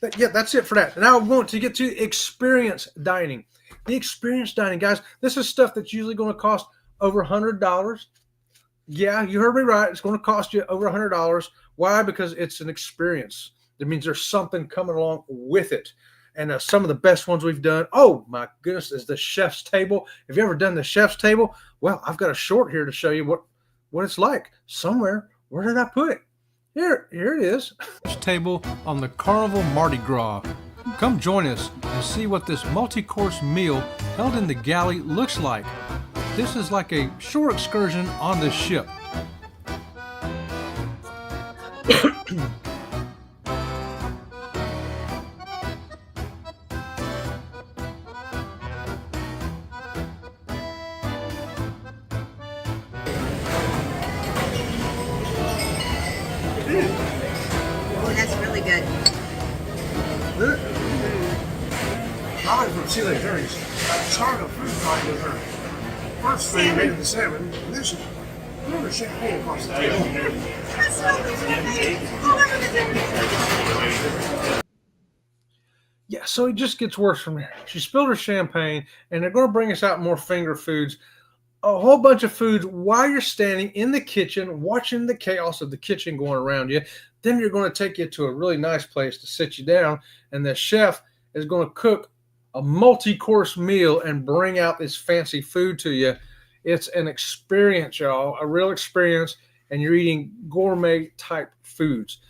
That's it for that. Now I'm going to get to experience dining. The experience dining, guys, this is stuff that's usually going to cost over $100. Yeah, you heard me right. It's going to cost you over $100. Why? Because it's an experience. That means there's something coming along with it. And some of the best ones we've done, oh my goodness, is the chef's table. Have you ever done the chef's table? Well, I've got a short here to show you what it's like. Somewhere, where did I put it? Here it is. Table on the Carnival Mardi Gras. Come join us and see what this multi-course meal held in the galley looks like. This is like a shore excursion on the ship. good. Probably from Sea Lake Journeys. Charter fruit pie with her. First thing made of the salmon, and this is a little champagne across the table. That's not the champagne. Oh, look at the champagne. Yeah, so it just gets worse from here. She spilled her champagne, and they're going to bring us out more finger foods, a whole bunch of foods while you're standing in the kitchen watching the chaos of the kitchen going around you. Then you're going to take you to a really nice place to sit you down, and the chef is going to cook a multi-course meal and bring out this fancy food to you. It's an experience, y'all, a real experience, and you're eating gourmet type foods.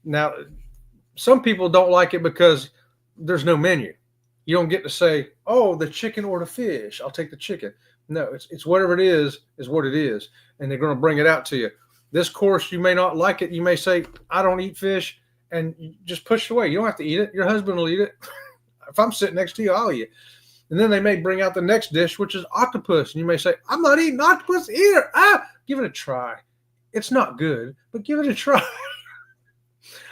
Now, some people don't like it because there's no menu. You don't get to say, oh, the chicken or the fish. I'll take the chicken. No, it's whatever it is what it is. And they're going to bring it out to you. This course, you may not like it. You may say, I don't eat fish, and you just push it away. You don't have to eat it. Your husband will eat it. If I'm sitting next to you, I'll eat it. And then they may bring out the next dish, which is octopus. And you may say, I'm not eating octopus either. Give it a try. It's not good, but give it a try.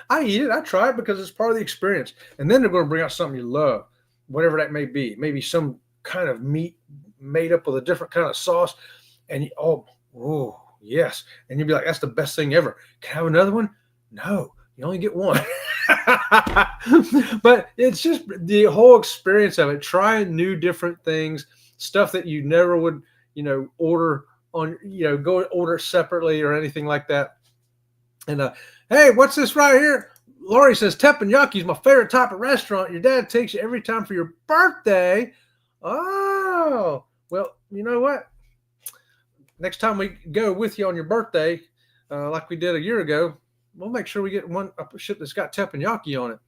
I eat it. I try it because it's part of the experience. And then they're going to bring out something you love, whatever that may be. Maybe some kind of meat made up with a different kind of sauce. And oh, yes. And you'll be like, that's the best thing ever. Can I have another one? No, you only get one. But it's just the whole experience of it, trying new different things, stuff that you never would, order on, go order separately or anything like that. And hey, what's this right here? Lori says, teppanyaki is my favorite type of restaurant. Your dad takes you every time for your birthday. Oh, well, you know what? Next time we go with you on your birthday, like we did a year ago, we'll make sure we get a ship that's got teppanyaki on it.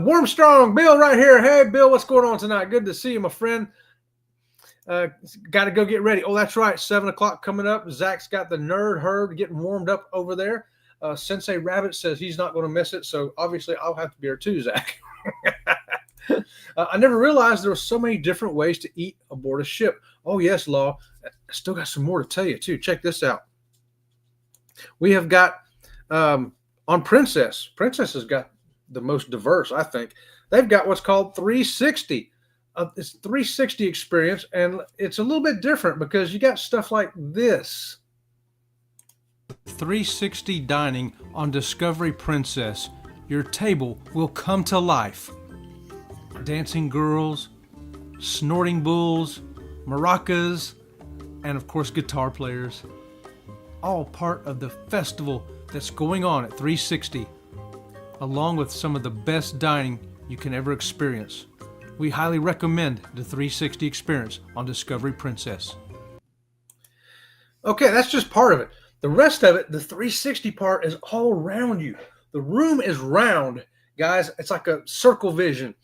Warm Strong, Bill right here. Hey, Bill, what's going on tonight? Good to see you, my friend. Got to go get ready. Oh, that's right. 7 o'clock coming up. Zach's got the nerd herd getting warmed up over there. Sensei Rabbit says he's not going to miss it. So obviously I'll have to be here too, Zach. I never realized there were so many different ways to eat aboard a ship. Oh, yes, Law. I still got some more to tell you too. Check this out. We have got on Princess. Princess has got the most diverse, I think. They've got what's called 360. It's 360 experience, and it's a little bit different because you got stuff like this. 360 dining on Discovery Princess. Your table will come to life. Dancing girls, snorting bulls, maracas, and of course guitar players. All part of the festival that's going on at 360, along with some of the best dining you can ever experience. We highly recommend the 360 experience on Discovery Princess. Okay, that's just part of it. The rest of it, the 360 part, is all around you. The room is round, guys. It's like a circle vision.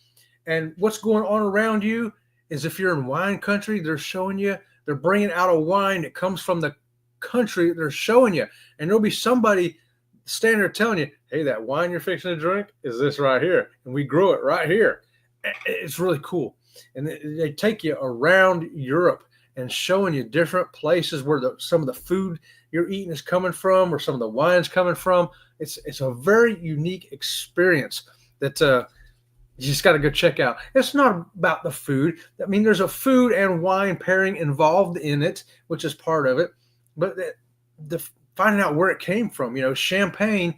And what's going on around you is, if you're in wine country, they're showing you, they're bringing out a wine that comes from the country they're showing you. And there'll be somebody standing there telling you, hey, that wine you're fixing to drink is this right here. And we grow it right here. It's really cool. And they take you around Europe and showing you different places where some of the food you're eating is coming from, or some of the wine's coming from. It's a very unique experience that you just got to go check out. It's not about the food. I mean, there's a food and wine pairing involved in it, which is part of it. But the finding out where it came from, champagne,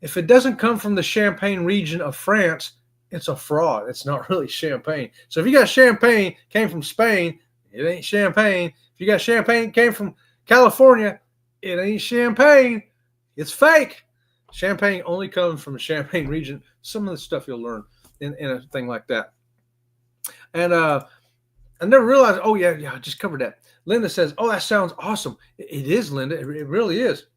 if it doesn't come from the Champagne region of France, it's a fraud. It's not really champagne. So if you got champagne came from Spain, it ain't champagne. If you got champagne came from California, it ain't champagne. It's fake. Champagne only comes from the Champagne region. Some of the stuff you'll learn in a thing like that. And I never realized, I just covered that. Linda says, oh, that sounds awesome. It is, Linda. It really is.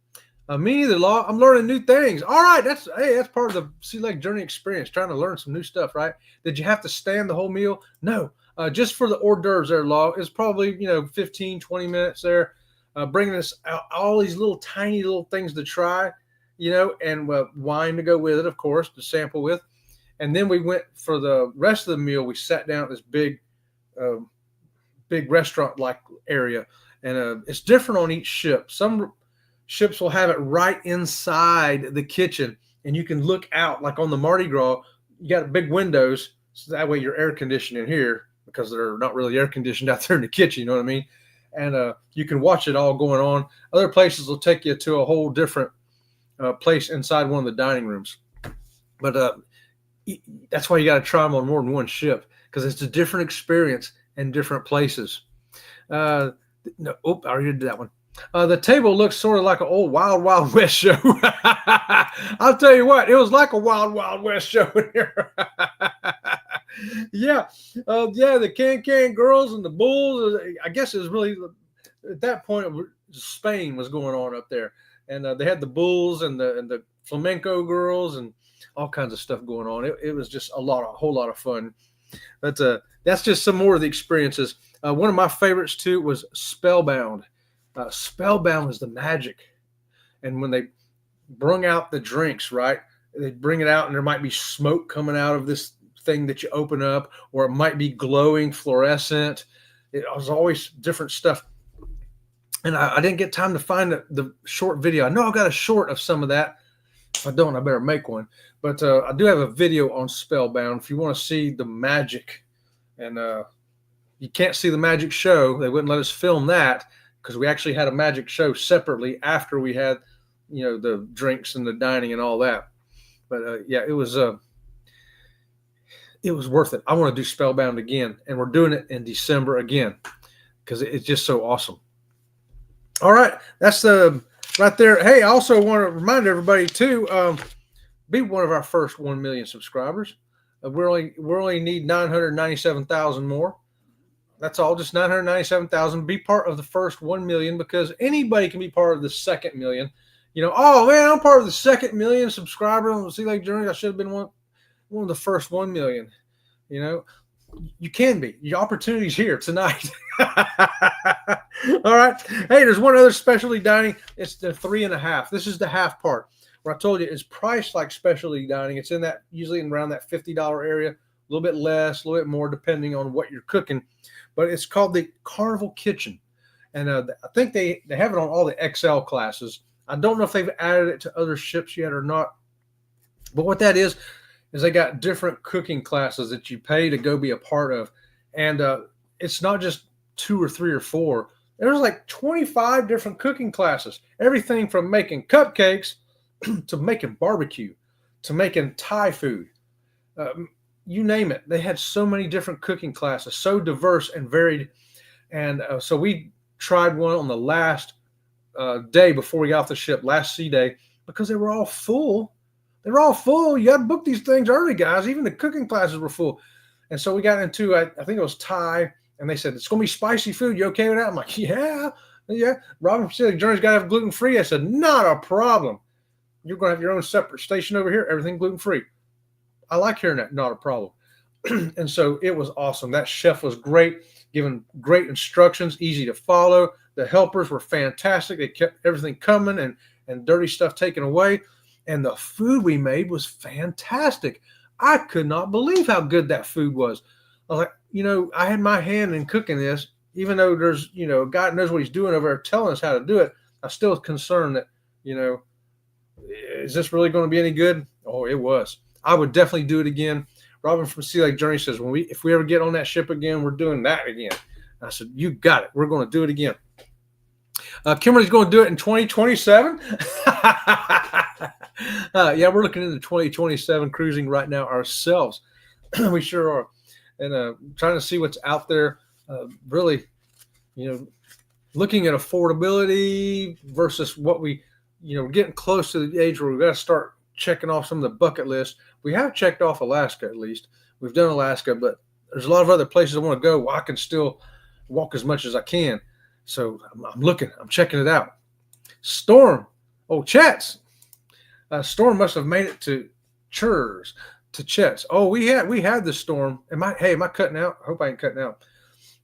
Me neither, Law. I'm learning new things. All right, that's part of the Sea Lake Journey experience, trying to learn some new stuff, right? Did you have to stand the whole meal? No. Just for the hors d'oeuvres there, Law, it's probably, 15, 20 minutes there, bringing us out all these little tiny little things to try, and wine to go with it, of course, to sample with. And then we went for the rest of the meal. We sat down at this big restaurant-like area, and it's different on each ship. Some ships will have it right inside the kitchen, and you can look out like on the Mardi Gras. You got big windows, so that way you're air conditioned in here because they're not really air conditioned out there in the kitchen. You know what I mean? And you can watch it all going on. Other places will take you to a whole different place inside one of the dining rooms. But that's why you got to try them on more than one ship, because it's a different experience in different places. I already did that one. The table looks sort of like an old Wild Wild West show. I'll tell you what, it was like a Wild Wild West show in here. Yeah, the can girls and the bulls. I guess it was really at that point Spain was going on up there, and they had the bulls and the flamenco girls and all kinds of stuff going on. It was just a whole lot of fun. But that's just some more of the experiences. One of my favorites too was Spellbound. Spellbound was the magic, and when they brung out the drinks, right, they bring it out and there might be smoke coming out of this thing that you open up, or it might be glowing fluorescent. It was always different stuff, and I didn't get time to find the short video. I know I got a short of some of that. If I don't, I better make one. But I do have a video on Spellbound if you want to see the magic. And you can't see the magic show. They wouldn't let us film that because we actually had a magic show separately after we had, the drinks and the dining and all that. But yeah, it was worth it. I want to do Spellbound again, and we're doing it in December again because it's just so awesome. All right, that's right there. Hey, I also want to remind everybody to be one of our first 1 million subscribers. We only need 997,000 more. That's all, just 997,000. Be part of the first 1 million, because anybody can be part of the second million. Oh man, I'm part of the second million subscriber on Sea Lake Journeys. I should have been one of the first 1 million. You can be. Your opportunity's here tonight. All right. Hey, there's one other specialty dining. It's the 3.5. This is the half part where I told you it's priced like specialty dining. It's in that, usually around that $50 area, a little bit less, a little bit more, depending on what you're cooking. But it's called the Carnival Kitchen. And I think they have it on all the XL classes. I don't know if they've added it to other ships yet or not. But what that is they got different cooking classes that you pay to go be a part of. And it's not just 2 or 3 or 4. There's like 25 different cooking classes. Everything from making cupcakes to making barbecue to making Thai food. You name it. They had so many different cooking classes, so diverse and varied. And so we tried one on the last day before we got off the ship, last sea day, because they were all full. They were all full. You got to book these things early, guys. Even the cooking classes were full. And so we got into, I think it was Thai, and they said, it's going to be spicy food. You okay with that? I'm like, yeah. Robin said, Journey's got to have gluten-free. I said, not a problem. You're going to have your own separate station over here, everything gluten-free. I like hearing that, not a problem. And so it was awesome. That chef was great, giving great instructions, easy to follow. The helpers were fantastic. They kept everything coming and dirty stuff taken away. And the food we made was fantastic. I could not believe how good that food was. I was like, I had my hand in cooking this, even though there's, God knows what he's doing over there telling us how to do it. I'm still concerned that, is this really going to be any good? Oh, it was. I would definitely do it again. Robin from Sea Lake Journey says, if we ever get on that ship again, we're doing that again. And I said, you got it. We're going to do it again. Kimberly's going to do it in 2027. Yeah, we're looking into 2027 cruising right now ourselves. We sure are. And trying to see what's out there. Really, looking at affordability versus what we're getting close to the age where we've got to start checking off some of the bucket list. We have checked off Alaska, at least. We've done Alaska, but there's a lot of other places I want to go where I can still walk as much as I can. So I'm looking. I'm checking it out. Storm. Oh, Chet's. Storm must have made it to Chet's. Oh, we had the storm. Am I cutting out? I hope I ain't cutting out.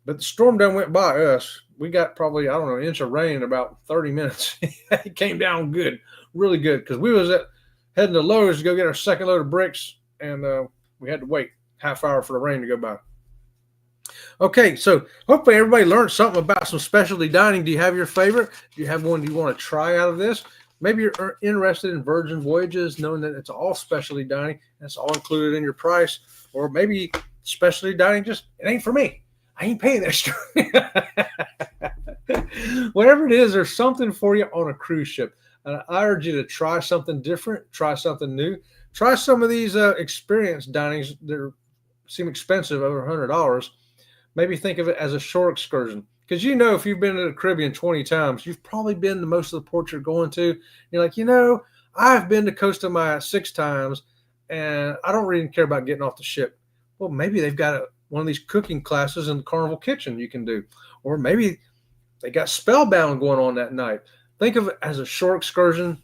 But the storm done went by us. We got probably, an inch of rain in about 30 minutes. It came down good, really good, because we was heading to Lowe's to go get our second load of bricks, and we had to wait half hour for the rain to go by. Okay, so hopefully everybody learned something about some specialty dining. Do you have your favorite? Do you have one you want to try out of this? Maybe you're interested in Virgin Voyages, knowing that it's all specialty dining and it's all included in your price. Or maybe specialty dining just, it ain't for me. I ain't paying extra. Whatever it is, there's something for you on a cruise ship. And I urge you to try something different, try something new. Try some of these experience dinings that seem expensive, over $100. Maybe think of it as a shore excursion. Because you know, if you've been to the Caribbean 20 times, you've probably been to most of the ports you're going to. You're like, I've been to Costa Maya 6 times, and I don't really care about getting off the ship. Well, maybe they've got one of these cooking classes in the Carnival Kitchen you can do. Or maybe they got Spellbound going on that night. Think of it as a shore excursion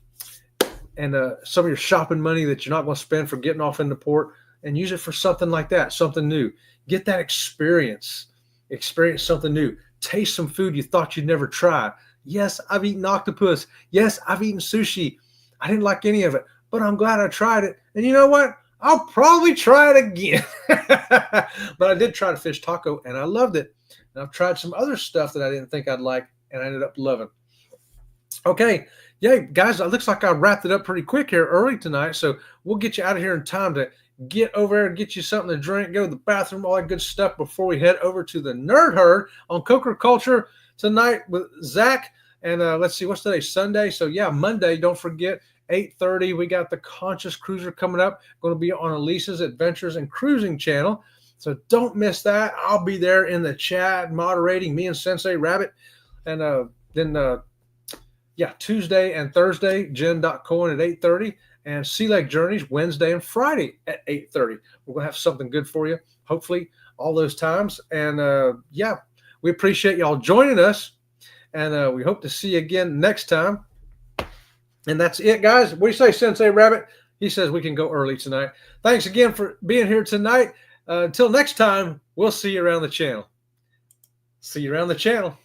and some of your shopping money that you're not going to spend for getting off into port, and use it for something like that, something new. Get that experience. Experience something new. Taste some food you thought you'd never try. Yes, I've eaten octopus. Yes, I've eaten sushi. I didn't like any of it, but I'm glad I tried it. And you know what? I'll probably try it again. But I did try the fish taco, and I loved it. And I've tried some other stuff that I didn't think I'd like, and I ended up loving. Okay. Yeah, guys, it looks like I wrapped it up pretty quick here early tonight. So we'll get you out of here in time to get over there, get you something to drink, go to the bathroom, all that good stuff before we head over to the Nerd Herd on Coker Culture tonight with Zach. And let's see, what's today? Sunday. So yeah, Monday, don't forget, 8:30, we got the Conscious Cruiser coming up. Going to be on Elisa's Adventures and Cruising channel. So don't miss that. I'll be there in the chat moderating, me and Sensei Rabbit. And then Tuesday and Thursday, Jen.Cohen at 8:30. And Sea Lake Journeys Wednesday and Friday at 8:30. We're going to have something good for you, hopefully, all those times. And we appreciate y'all joining us. And we hope to see you again next time. And that's it, guys. What do you say, Sensei Rabbit? He says we can go early tonight. Thanks again for being here tonight. Until next time, we'll see you around the channel. See you around the channel.